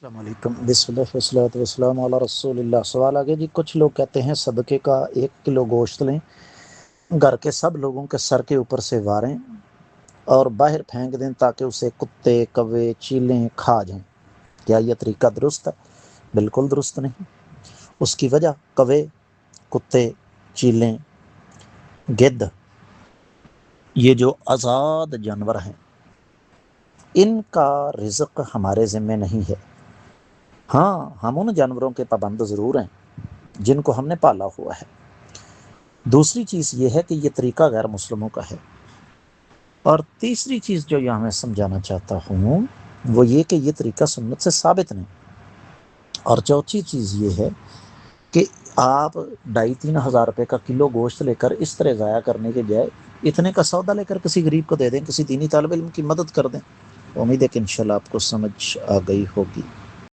السلام علیکم، بسم اللہ والصلاۃ والسلام علی رسول اللہ۔ سوال آگے جی، کچھ لوگ کہتے ہیں صدقے کا 1 کلو گوشت لیں، گھر کے سب لوگوں کے سر کے اوپر سے واریں اور باہر پھینک دیں تاکہ اسے کتے، کوے، چیلیں کھا جائیں۔ کیا یہ طریقہ درست ہے؟ بالکل درست نہیں۔ اس کی وجہ کوے، کتے، چیلیں، گدھ، یہ جو آزاد جانور ہیں، ان کا رزق ہمارے ذمہ نہیں ہے۔ ہاں، ہم ان جانوروں کے پابند ضرور ہیں جن کو ہم نے پالا ہوا ہے۔ دوسری چیز یہ ہے کہ یہ طریقہ غیر مسلموں کا ہے۔ اور تیسری چیز جو یہاں میں سمجھانا چاہتا ہوں وہ یہ کہ یہ طریقہ سنت سے ثابت نہیں۔ اور چوتھی چیز یہ ہے کہ آپ 2500-3000 روپے کا کلو گوشت لے کر اس طرح ضائع کرنے کے جائے اتنے کا سودا لے کر کسی غریب کو دے دیں، کسی دینی طالب علم کی مدد کر دیں۔ امید ہے کہ انشاءاللہ آپ کو سمجھ آ گئی ہوگی۔